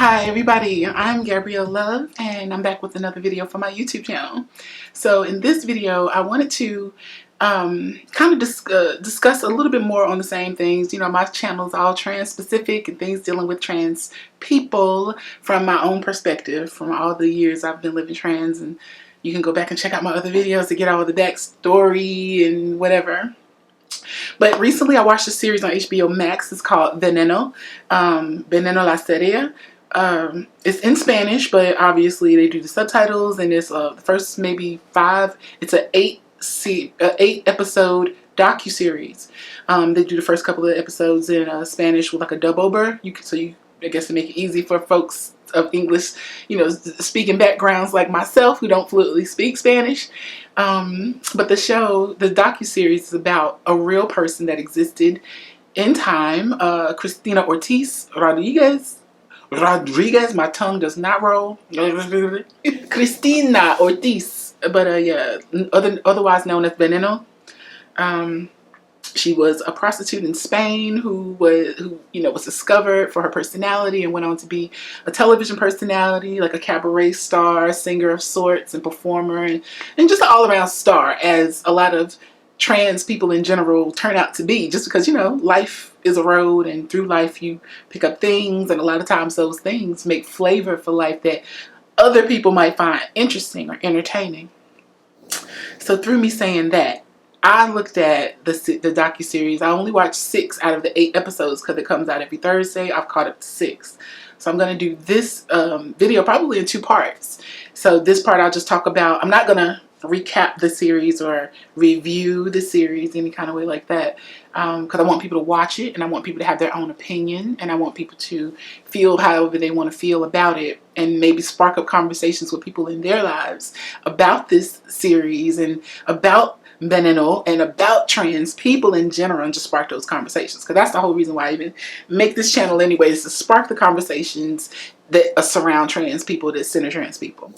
Hi everybody, I'm Gabrielle Love and I'm back with another video for my YouTube channel. So in this video I wanted to kind of discuss a little bit more on the same things. You know, my channel is all trans specific and things dealing with trans people from my own perspective from all the years I've been living trans, and you can go back and check out my other videos to get all the backstory and whatever. But recently I watched a series on HBO MAX. It's called Veneno, Veneno la serie. It's in Spanish, but obviously they do the subtitles, and it's the first maybe 5. It's an 8 episode docu-series. They do the first couple of episodes in Spanish with like a dub over. I guess to make it easy for folks of English, speaking backgrounds like myself who don't fluently speak Spanish. But the docu-series is about a real person that existed in time, Cristina Ortiz Rodriguez, my tongue does not roll. Cristina Ortiz, but yeah, otherwise known as Veneno. She was a prostitute in Spain who was discovered for her personality and went on to be a television personality, like a cabaret star, singer of sorts, and performer, and just an all-around star, as a lot of trans people in general turn out to be, just because, life is a road, and through life you pick up things, and a lot of times those things make flavor for life that other people might find interesting or entertaining. So through me saying that, I looked at the docu-series. I only watched 6 out of the 8 episodes because it comes out every Thursday. I've caught up to 6. So I'm going to do this video probably in 2 parts. So this part I'll just talk about. I'm not going to recap the series or review the series any kind of way like that, because I want people to watch it, and I want people to have their own opinion, and I want people to feel however they want to feel about it, and maybe spark up conversations with people in their lives about this series and about Veneno and about trans people in general, and just spark those conversations, because that's the whole reason why I even make this channel anyway, is to spark the conversations that surround trans people, that center trans people.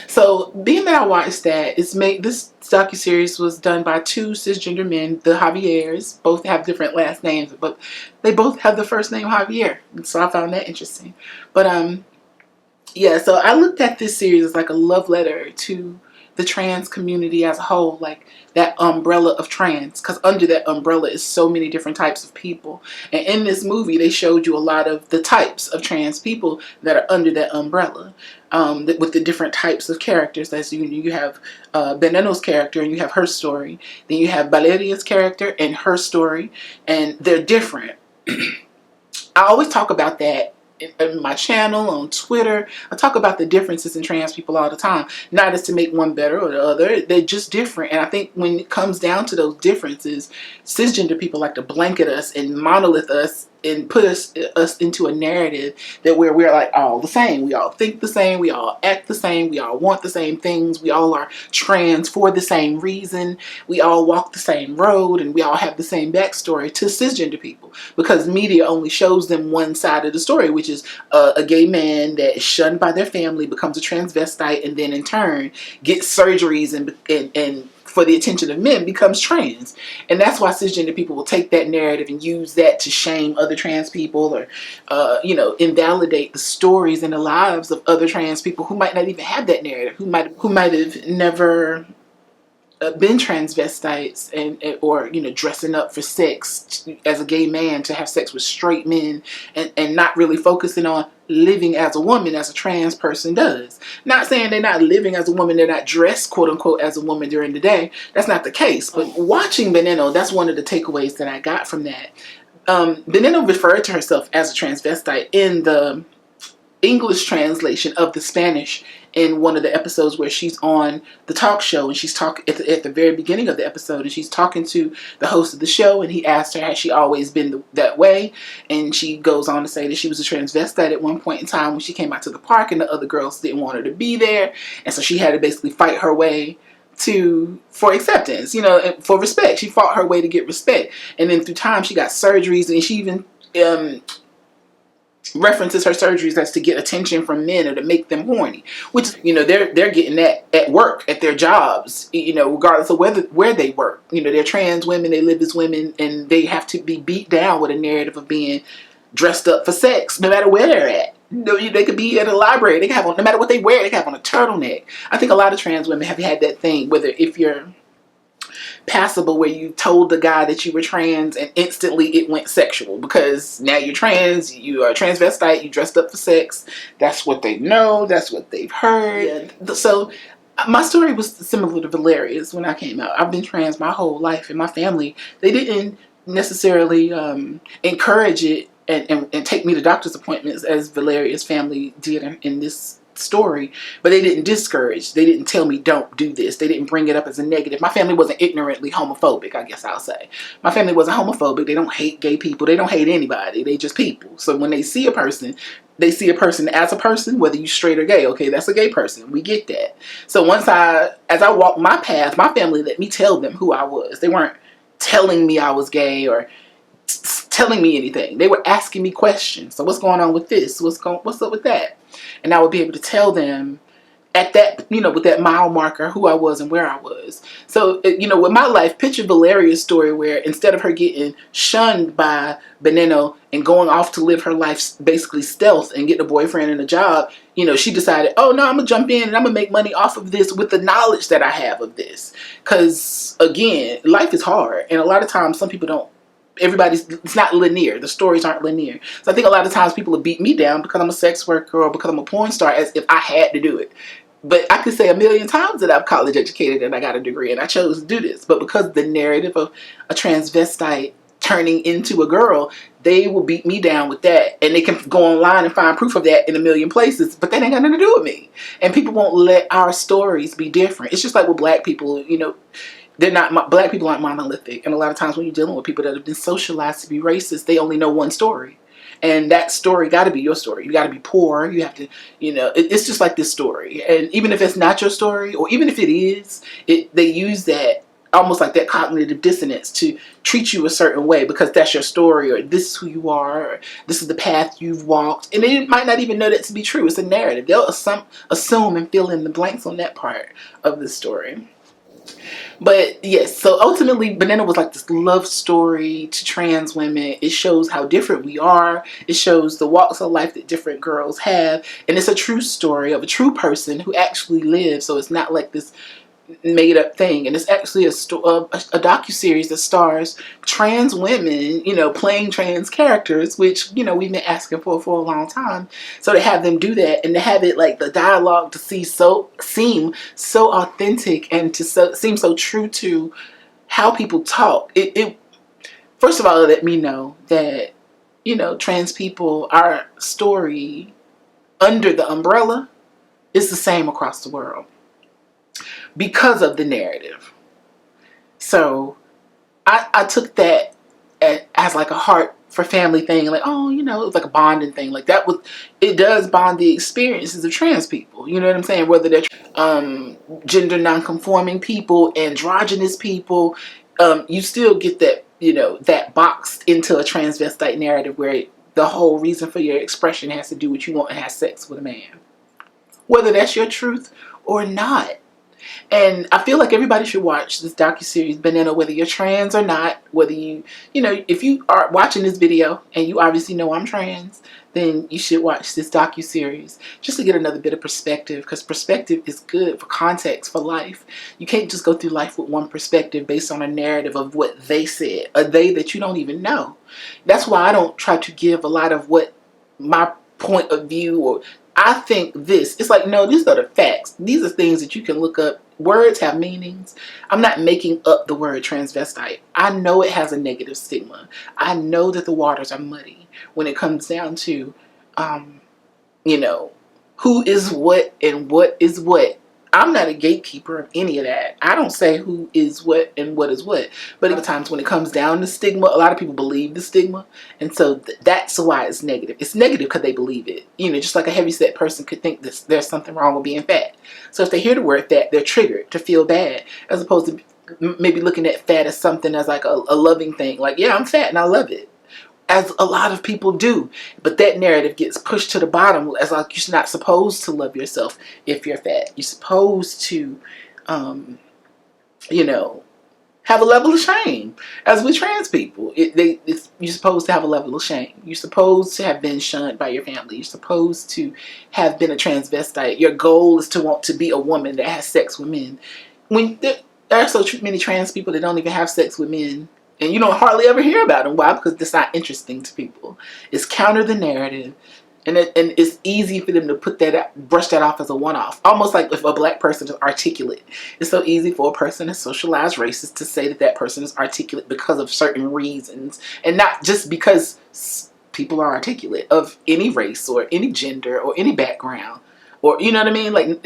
So being that I watched that, this docu-series was done by 2 cisgender men, the Javiers. Both have different last names, but they both have the first name Javier, and so I found that interesting. But yeah, so I looked at this series as like a love letter to the trans community as a whole, like that umbrella of trans, because under that umbrella is so many different types of people. And in this movie they showed you a lot of the types of trans people that are under that umbrella, with the different types of characters. As you have Veneno's character, and you have her story, then you have Valeria's character and her story, and they're different. I always talk about that in my channel, on Twitter. I talk about the differences in trans people all the time, not as to make one better or the other. They're just different. And I think when it comes down to those differences, cisgender people like to blanket us and monolith us and put us into a narrative that we're like all the same. We all think the same, we all act the same, we all want the same things, we all are trans for the same reason, we all walk the same road, and we all have the same backstory to cisgender people, because media only shows them one side of the story, which is a gay man that is shunned by their family, becomes a transvestite, and then in turn gets surgeries and for the attention of men becomes trans. And that's why cisgender people will take that narrative and use that to shame other trans people, or invalidate the stories and the lives of other trans people who might not even have that narrative, who might have never been transvestites, or dressing up for sex as a gay man to have sex with straight men, and not really focusing on living as a woman, as a trans person does. Not saying they're not living as a woman, they're not dressed quote unquote as a woman during the day. That's not the case. But watching Veneno, that's one of the takeaways that I got from that. Veneno referred to herself as a transvestite in the English translation of the Spanish in one of the episodes where she's on the talk show, and she's talking at the very beginning of the episode, and she's talking to the host of the show, and he asked her, has she always been that way? And she goes on to say that she was a transvestite at one point in time when she came out to the park, and the other girls didn't want her to be there, and so she had to basically fight her way for acceptance, for respect. She fought her way to get respect, and then through time she got surgeries, and she even references her surgeries as to get attention from men or to make them horny, which they're getting that at work, at their jobs, regardless of where they work. They're trans women, they live as women, and they have to be beat down with a narrative of being dressed up for sex no matter where they're at. No, they could be at a library. They can have on, no matter what they wear, they can have on a turtleneck. I think a lot of trans women have had that thing, whether if you're passable, where you told the guy that you were trans and instantly it went sexual because now you're trans, you are a transvestite, you dressed up for sex. That's what they know. That's what they've heard. Yeah. So my story was similar to Valeria's when I came out. I've been trans my whole life, and my family, they didn't necessarily encourage it and take me to doctor's appointments as Valeria's family did in this story, but they didn't discourage. They didn't tell me don't do this. They didn't bring it up as a negative. My family wasn't ignorantly homophobic, I guess I'll say. My family wasn't homophobic. They don't hate gay people. They don't hate anybody. They just people. So when they see a person, they see a person as a person, whether you straight or gay. Okay, that's a gay person. We get that. So as I walked my path, my family let me tell them who I was. They weren't telling me I was gay or telling me anything. They were asking me questions. So what's going on with this? What's up with that? And I would be able to tell them at that, with that mile marker, who I was and where I was. So, with my life, picture Valeria's story where instead of her getting shunned by Veneno and going off to live her life basically stealth and get a boyfriend and a job, she decided, oh no, I'm going to jump in and I'm going to make money off of this with the knowledge that I have of this. Because, again, life is hard. And a lot of times some people don't. It's not linear. The stories aren't linear. So I think a lot of times people will beat me down because I'm a sex worker or because I'm a porn star as if I had to do it. But I could say 1,000,000 times that I'm college educated and I got a degree and I chose to do this. But because the narrative of a transvestite turning into a girl, they will beat me down with that. And they can go online and find proof of that in 1,000,000 places. But that ain't got nothing to do with me. And people won't let our stories be different. It's just like with black people, black people aren't monolithic. And a lot of times when you're dealing with people that have been socialized to be racist, they only know one story. And that story got to be your story. You got to be poor. You have to, it's just like this story. And even if it's not your story, or even if it is, they use that almost like that cognitive dissonance to treat you a certain way because that's your story, or this is who you are, or this is the path you've walked. And they might not even know that to be true. It's a narrative. They'll assume and fill in the blanks on that part of the story. But yes, so ultimately Veneno was like this love story to trans women. It shows how different we are. It shows the walks of life that different girls have. And it's a true story of a true person who actually lived. So it's not like this made up thing. And it's actually a docu-series that stars trans women, playing trans characters, which, we've been asking for a long time. So to have them do that and to have it like the dialogue to seem so authentic and to seem so true to how people talk, it first of all, let me know that, trans people, our story under the umbrella is the same across the world. Because of the narrative. So I took that as like a heart for family thing. Like, oh, it was like a bonding thing. Like it does bond the experiences of trans people. You know what I'm saying? Whether they're gender non-conforming people, androgynous people, you still get that, that boxed into a transvestite narrative where the whole reason for your expression has to do with you want to have sex with a man. Whether that's your truth or not. And I feel like everybody should watch this docu-series, Veneno, whether you're trans or not, whether if you are watching this video and you obviously know I'm trans, then you should watch this docu-series just to get another bit of perspective, because perspective is good for context, for life. You can't just go through life with one perspective based on a narrative of what they said, a they that you don't even know. That's why I don't try to give a lot of what my point of view or I think it's like, no, these are the facts. These are things that you can look up. Words have meanings. I'm not making up the word transvestite. I know it has a negative stigma. I know that the waters are muddy when it comes down to, who is what and what is what. I'm not a gatekeeper of any of that. I don't say who is what and what is what. But a lot of times when it comes down to stigma, a lot of people believe the stigma. And so that's why it's negative. It's negative because they believe it. Just like a heavyset person could think there's something wrong with being fat. So if they hear the word fat, they're triggered to feel bad, as opposed to maybe looking at fat as something as like a loving thing. Like, yeah, I'm fat and I love it. As a lot of people do. But that narrative gets pushed to the bottom as like you're not supposed to love yourself if you're fat. You're supposed to, have a level of shame. As with trans people, you're supposed to have a level of shame. You're supposed to have been shunned by your family. You're supposed to have been a transvestite. Your goal is to want to be a woman that has sex with men. When there are so many trans people that don't even have sex with men, and you don't hardly ever hear about them. Why? Because it's not interesting to people. It's counter the narrative. And it's easy for them to put that out, brush that off as a one-off. Almost like if a black person is articulate. It's so easy for a person that's socialized racist to say that that person is articulate because of certain reasons. And not just because people are articulate of any race or any gender or any background. Or, you know what I mean? Like,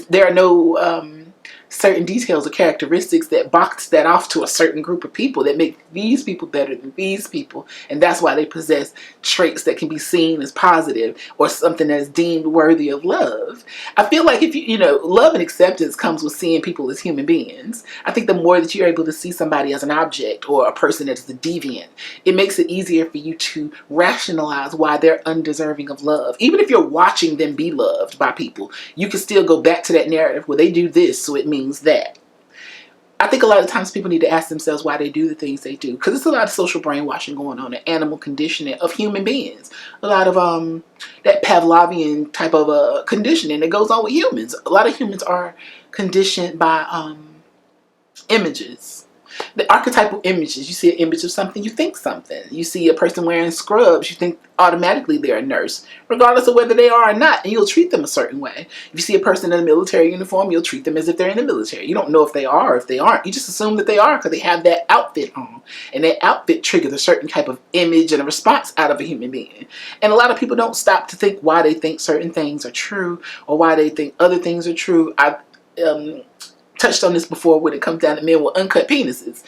there are no certain details or characteristics that box that off to a certain group of people that make these people better than these people, and that's why they possess traits that can be seen as positive or something that is deemed worthy of love. I feel like if you know, love and acceptance comes with seeing people as human beings. I think the more that you're able to see somebody as an object or a person that is the deviant, it makes it easier for you to rationalize why they're undeserving of love. Even if you're watching them be loved by people, you can still go back to that narrative where they do this, so it means that. I think a lot of times people need to ask themselves why they do the things they do, because there's a lot of social brainwashing going on and animal conditioning of human beings. A lot of that Pavlovian type of conditioning that goes on with humans. A lot of humans are conditioned by images. The archetypal images. You see an image of something, you think something. You see a person wearing scrubs, you think automatically they're a nurse, regardless of whether they are or not, and you'll treat them a certain way. If you see a person in a military uniform, you'll treat them as if they're in the military. You don't know if they are or if they aren't. You just assume that they are because they have that outfit on. And that outfit triggers a certain type of image and a response out of a human being. And a lot of people don't stop to think why they think certain things are true or why they think other things are true. I've touched on this before when it comes down to men with uncut penises.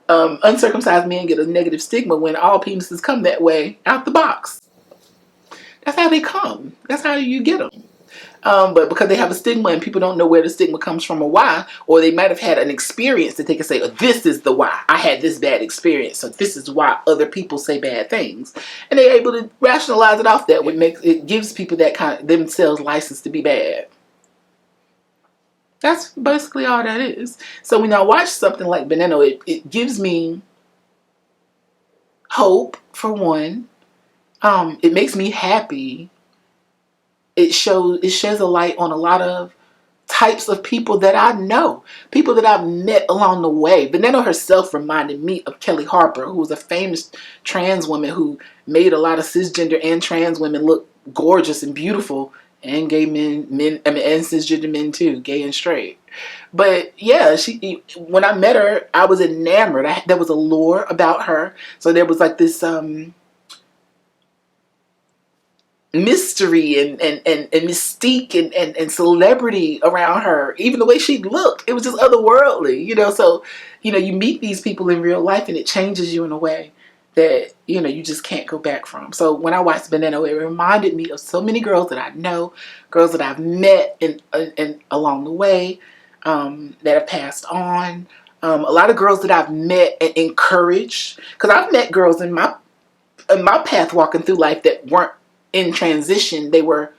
Uncircumcised men get a negative stigma when all penises come that way out the box. That's how they come. That's how you get them. But because they have a stigma and people don't know where the stigma comes from or why, or they might have had an experience that they can say, oh, this is the why. I had this bad experience, so this is why other people say bad things. And they're able to rationalize it off that, which makes it gives people that kind of themselves license to be bad. That's basically all that is. So when I watch something like Veneno, it gives me hope, for one. It makes me happy. It sheds a light on a lot of types of people that I know. People that I've met along the way. Veneno herself reminded me of Kelly Harper, who was a famous trans woman who made a lot of cisgender and trans women look gorgeous and beautiful. And gay men, and cisgender men too, gay and straight. But yeah, when I met her, I was enamored. There was a lore about her. So there was like this mystery and mystique and celebrity around her. Even the way she looked, it was just otherworldly, you know. So, you know, you meet these people in real life and it changes you in a way that, you know, you just can't go back from. So when I watched Veneno, it reminded me of so many girls that I know, girls that I've met and along the way, that have passed on. A lot of girls that I've met and encouraged, because I've met girls in my path walking through life that weren't in transition. They were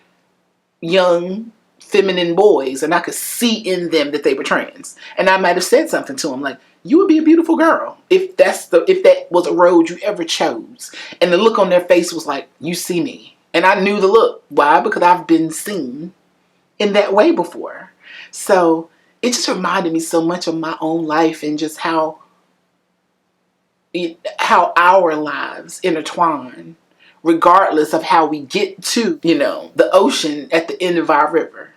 young, feminine boys, and I could see in them that they were trans. And I might have said something to them like, you would be a beautiful girl if that was a road you ever chose. And the look on their face was like, you see me. And I knew the look. Why? Because I've been seen in that way before. So it just reminded me so much of my own life and just how our lives intertwine, regardless of how we get to, you know, the ocean at the end of our river.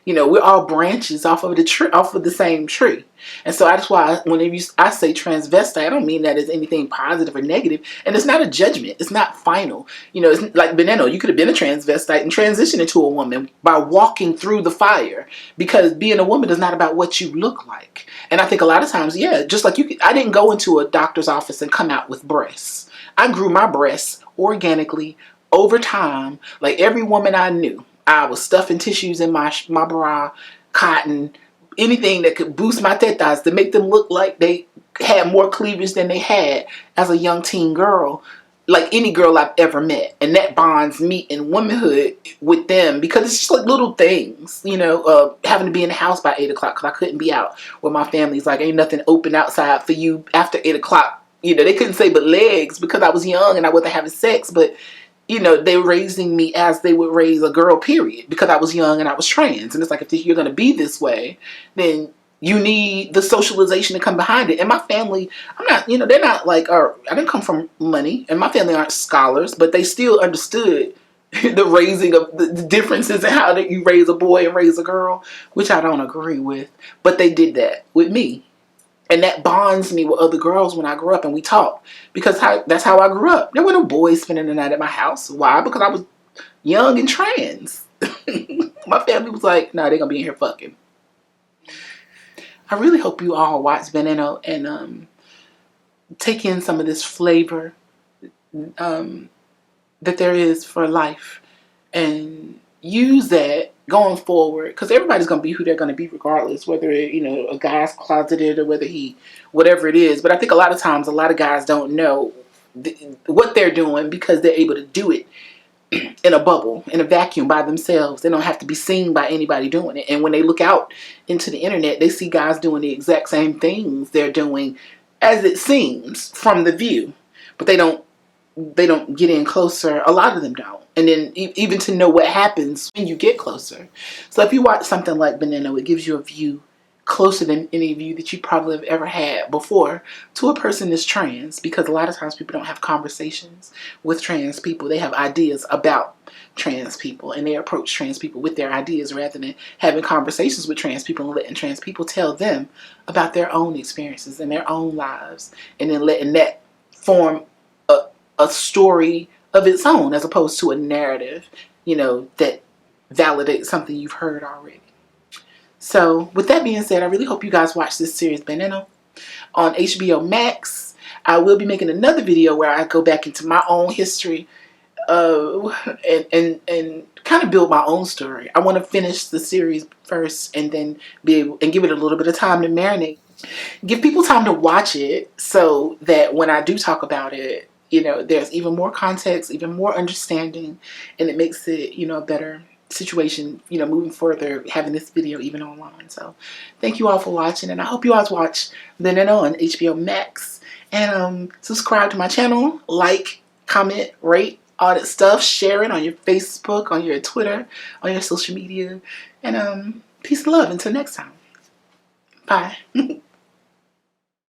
You know, we're all branches off of the same tree. And so that's why whenever I say transvestite, I don't mean that as anything positive or negative. And it's not a judgment. It's not final. You know, it's like Veneno. You could have been a transvestite and transitioned into a woman by walking through the fire. Because being a woman is not about what you look like. And I think a lot of times, yeah, just like I didn't go into a doctor's office and come out with breasts. I grew my breasts organically over time, like every woman I knew. I was stuffing tissues in my bra, cotton, anything that could boost my tetas to make them look like they had more cleavage than they had as a young teen girl. like any girl I've ever met, and that bonds me in womanhood with them, because it's just like little things, you know, having to be in the house by 8 o'clock because I couldn't be out with my family's like, ain't nothing open outside for you after 8 o'clock. You know, they couldn't say but legs because I was young and I wasn't having sex, but you know, they were raising me as they would raise a girl, period, because I was young and I was trans. And it's like, if you're going to be this way, then you need the socialization to come behind it. And my family, I'm not, you know, they're not like, or I didn't come from money, and my family aren't scholars, but they still understood the raising of the differences in how that you raise a boy and raise a girl, which I don't agree with. But they did that with me. And that bonds me with other girls when I grew up and we talk. Because that's how I grew up. There were no boys spending the night at my house. Why? Because I was young and trans. My family was like, nah, they're going to be in here fucking. I really hope you all watch Veneno and take in some of this flavor that there is for life. And use that going forward, because everybody's going to be who they're going to be regardless, whether, you know, a guy's closeted or whether whatever it is. But I think a lot of times, a lot of guys don't know what they're doing because they're able to do it in a bubble, in a vacuum by themselves. They don't have to be seen by anybody doing it. And when they look out into the internet, they see guys doing the exact same things they're doing, as it seems from the view. But they don't get in closer. A lot of them don't. And then even to know what happens when you get closer. So if you watch something like Veneno, it gives you a view closer than any view that you probably have ever had before to a person that's trans. Because a lot of times people don't have conversations with trans people. They have ideas about trans people, and they approach trans people with their ideas rather than having conversations with trans people and letting trans people tell them about their own experiences and their own lives, and then letting that form a story of its own, as opposed to a narrative, you know, that validates something you've heard already. So with that being said, I really hope you guys watch this series Veneno on HBO Max. I will be making another video where I go back into my own history and kind of build my own story. I want to finish the series first and then be able and give it a little bit of time to marinate. Give people time to watch it so that when I do talk about it, you know, there's even more context, even more understanding, and it makes it, you know, a better situation, you know, moving further, having this video even online. So thank you all for watching, and I hope you all watch Veneno on HBO Max, and subscribe to my channel, like, comment, rate, all that stuff, share it on your Facebook, on your Twitter, on your social media, and peace and love until next time. Bye.